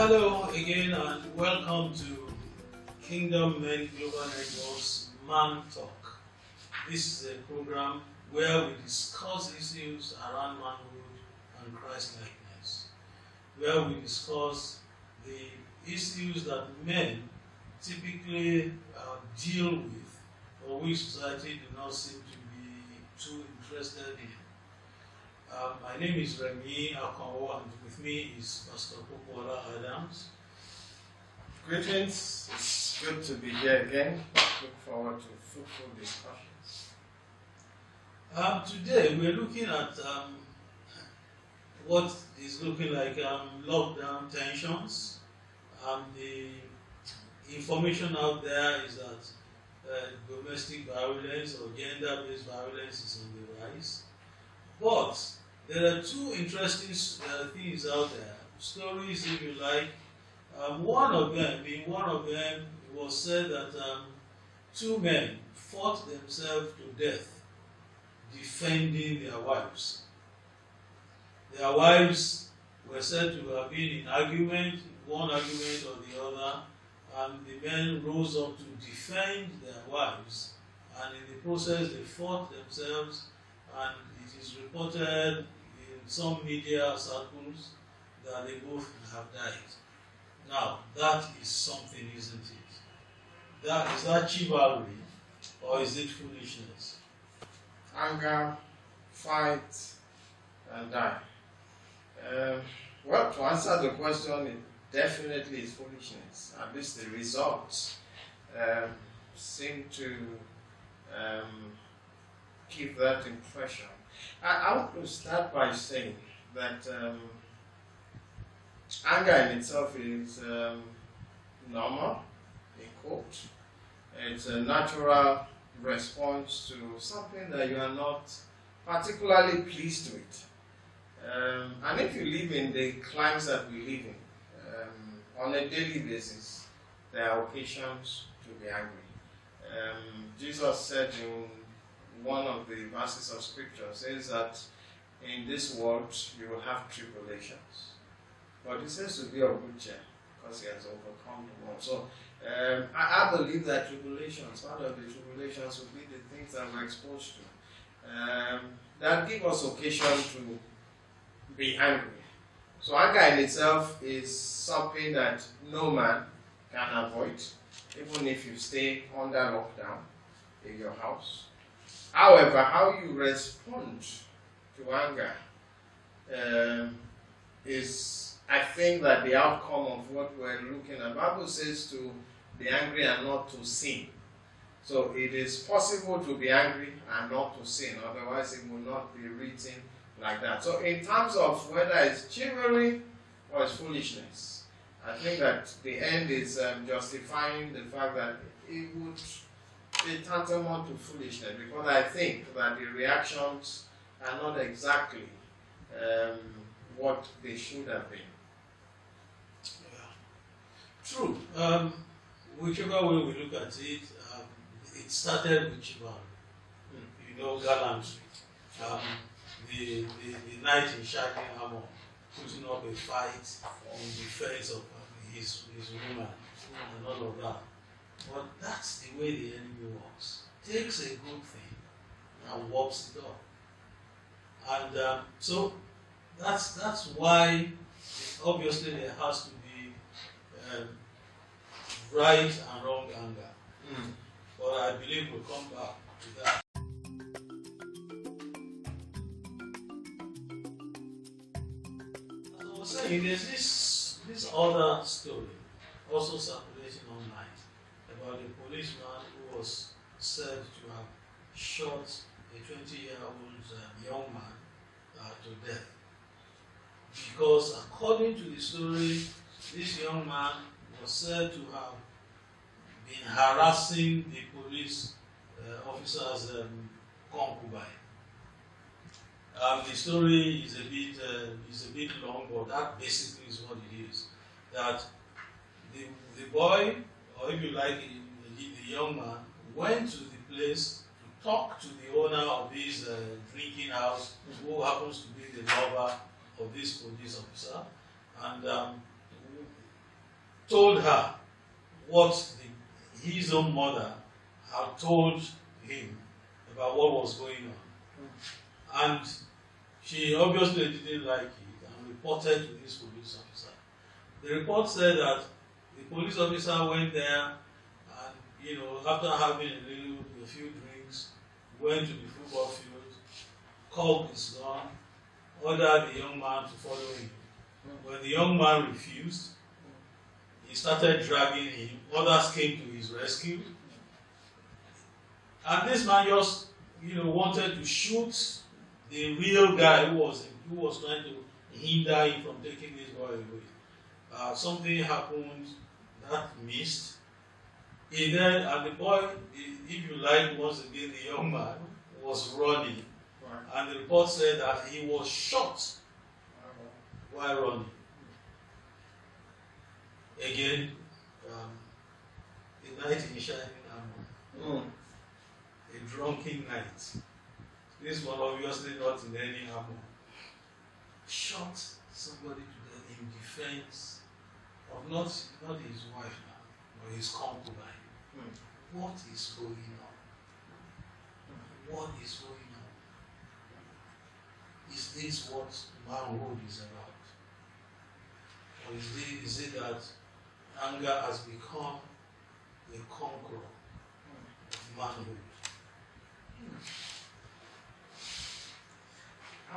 Hello again and welcome to Kingdom Men Global Network's MANtalk. This is a program where we discuss issues around manhood and Christ-likeness, where we discuss the issues that men typically deal with, or which society do not seem to be too interested in. My name is Remy Akonwo, and with me is Pastor Popola Adams. Greetings, it's good to be here again. Look forward to fruitful discussions. Today we're looking at what is looking like lockdown tensions. The information out there is that domestic violence or gender-based violence is on the rise. But there are two interesting things out there, stories if you like. One of them, it was said that two men fought themselves to death defending their wives. Their wives were said to have been in argument, one argument or the other, and the men rose up to defend their wives, and in the process they fought themselves, and it is reported in some media circles that they both have died. Now, that is something, isn't it? Is that chivalry or is it foolishness? Anger, fight, and die. Well, to answer the question, it definitely is foolishness. At least the results seem to give that impression. I want to start by saying that anger in itself is normal, in quote. It's a natural response to something that you are not particularly pleased with. And if you live in the climes that we live in, on a daily basis, there are occasions to be angry. Jesus said in one of the verses of scripture, says that in this world you will have tribulations. But he says to be of good cheer, because he has overcome the world. So I believe that tribulations, part of the tribulations will be the things that we're exposed to, that give us occasion to be angry. So anger in itself is something that no man can avoid, even if you stay under lockdown in your house. However, how you respond to anger is, I think, that the outcome of what we're looking at. The Bible says to be angry and not to sin. So it is possible to be angry and not to sin, otherwise it will not be written like that. So in terms of whether it's chivalry or it's foolishness, I think that the end is justifying the fact that it would be tantamount to foolishness, because I think that the reactions are not exactly what they should have been. Yeah. True. Whichever way we look at it, it started with chivalry. You know, gallantry. The knight in shining armor putting up a fight in defense of his woman and all of that. But that's the way the enemy works. Takes a good thing and warps it up. And so that's why obviously there has to be right and wrong anger. But I believe we'll come back to that. As I was saying, there's this other story also circulating online about a policeman who was said to have shot a 20-year-old young man to death. Because according to the story, this young man was said to have been harassing the police officer's concubine. The story is a bit long, but that basically is what it is. That the boy, or if you like, the young man, went to the place to talk to the owner of this drinking house, who happens to be the lover of this police officer, and told her what his own mother had told him about what was going on. And she obviously didn't like it and reported to this police officer. The report said that the police officer went there and, after having a few drinks, went to the football field, called his gun, ordered the young man to follow him. When the young man refused, he started dragging him. Others came to his rescue. And this man just, wanted to shoot the real guy who was trying to hinder him from taking this boy away. Something happened that missed. And the boy, if you like, once again, the young man was running. And the report said that he was shot while running. Again, a knight in shining armor. A drunken knight. This one obviously not in any armor. Shot somebody to death in defense of not his wife now, but his concubine. What is going on? What is going on? Is this what manhood is about? Or is it that anger has become a conqueror of manhood? I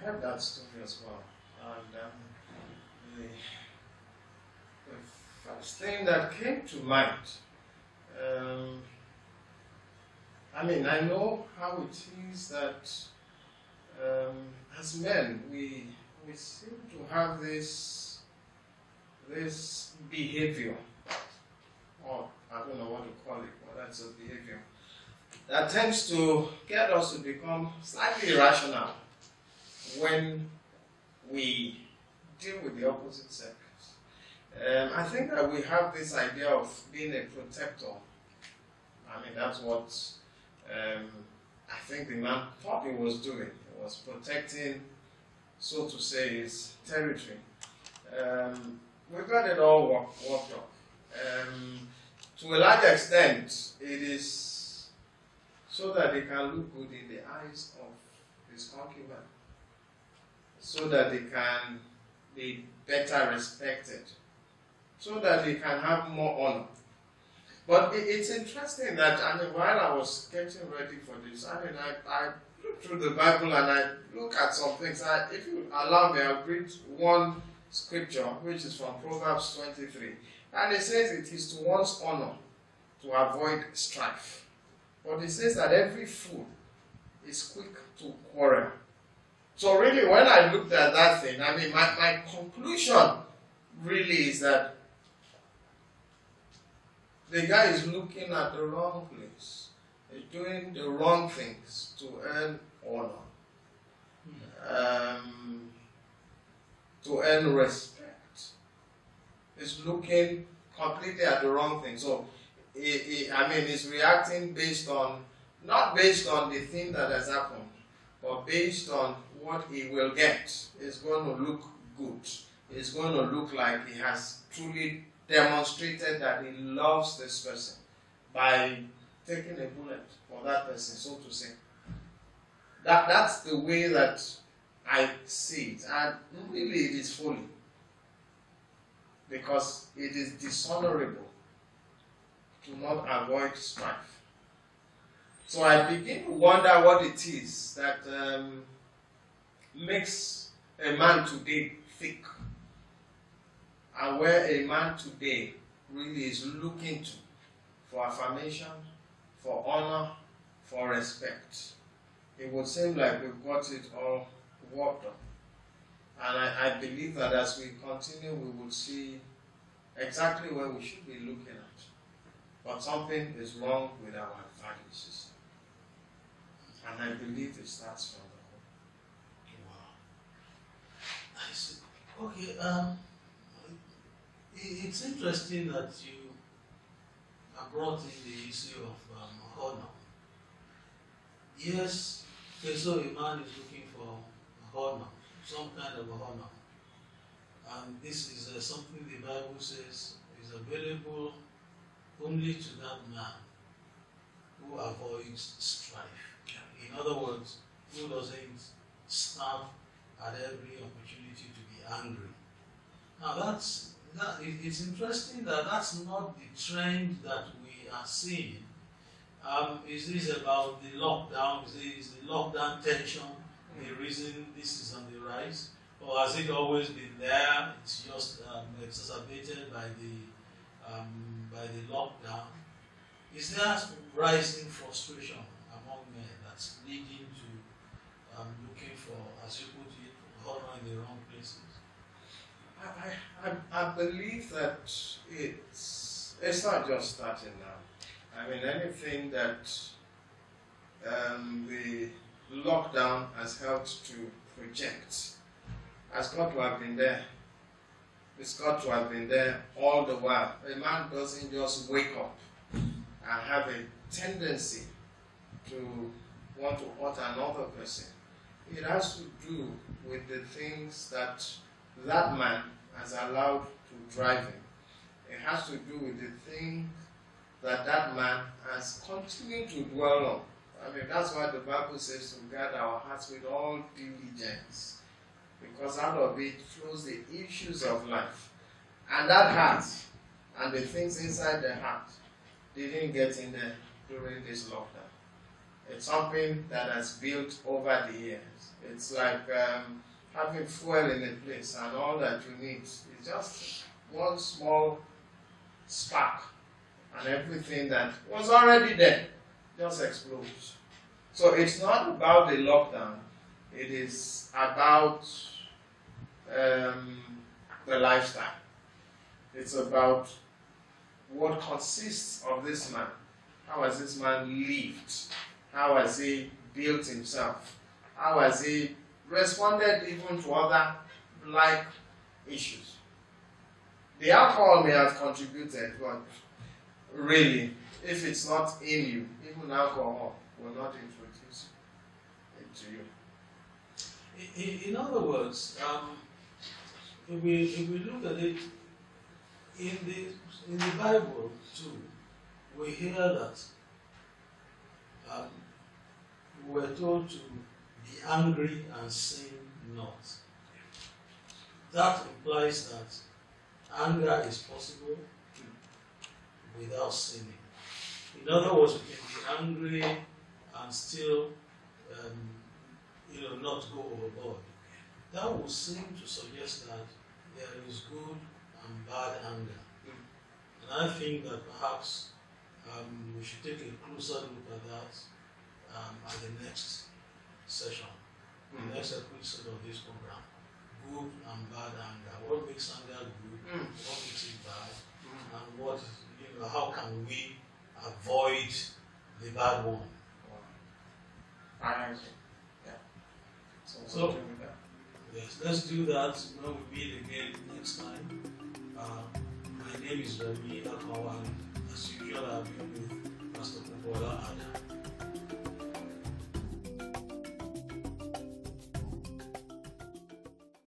heard that story as well, and the first thing that came to mind, I know how it is that as men we seem to have this behavior, or I don't know what to call it, but that's a behavior that tends to get us to become slightly irrational when we deal with the opposite sex. I think that we have this idea of being a protector. That's what I think the man thought he was doing. He was protecting, so to say, his territory. We got it all worked up. To a large extent, it is so that they can look good in the eyes of his concubine, so that they can be better respected, so that they can have more honor. But it's interesting that, while I was getting ready for this, I looked through the Bible and I look at some things. If you allow me, I'll read one scripture, which is from Proverbs 23. And it says it is to one's honor to avoid strife. But it says that every fool is quick to quarrel. So really, when I looked at that thing, my conclusion really is that the guy is looking at the wrong place. He's doing the wrong things to earn honor, to earn respect. He's looking completely at the wrong thing. So, he's reacting not based on the thing that has happened, but based on what he will get. It's going to look good. It's going to look like he has truly demonstrated that he loves this person by taking a bullet for that person, so to say. That's the way that I see it. And really it is folly. Because it is dishonorable to not avoid strife. So I begin to wonder what it is that makes a man today thick, and where a man today really is looking to for affirmation, for honor, for respect. It would seem like we've got it all worked up. And I believe that as we continue, we will see exactly where we should be looking at. But something is wrong with our value system. And I believe it starts from the home. Wow. I see. Okay, it's interesting that you have brought in the issue of honor. Yes, okay, so a man is looking for honor, some kind of honor. and this is something the Bible says is available only to that man who avoids strife. In other words, who doesn't stop at every opportunity to be angry. Now it's interesting that that's not the trend that we are seeing. Is this about the lockdown? Is the lockdown tension the reason this is on the rise? Or has it always been there? It's just exacerbated by the lockdown. Is there rising frustration among men that's leading to looking for, as you put it, honor in the wrong places? I believe that it's not just starting now. I mean, anything that the lockdown has helped to project has got to have been there. It's got to have been there all the while. A man doesn't just wake up and have a tendency to want to hurt another person. It has to do with the things that man has allowed to drive him. It has to do with the thing that man has continued to dwell on. I mean, that's why the Bible says to guard our hearts with all diligence, because out of it flows the issues of life. And that heart and the things inside the heart didn't get in there during this lockdown. It's something that has built over the years. It's like having fuel in a place, and all that you need is just one small spark, and everything that was already there just explodes. So it's not about the lockdown, it is about the lifestyle. It's about what consists of this man. How has this man lived? How has he built himself? How has he responded even to other like issues? The alcohol may have contributed, but really, if it's not in you, even alcohol will not introduce it to you. In other words, if we look at it in the Bible too, we hear that we're told to be angry and sin not. That implies that anger is possible without sinning. In other words, we can be angry and still, not go overboard. That would seem to suggest that there is good and bad anger. And I think that perhaps we should take a closer look at that at the next session, the next episode of this program. Good and bad anger. What makes anger good? What makes it bad? And what, how can we avoid the bad one? So, yes, let's do that when we meet again next time. My name is Remy Akawan. As usual, I'll be with Pastor Kubola Adam.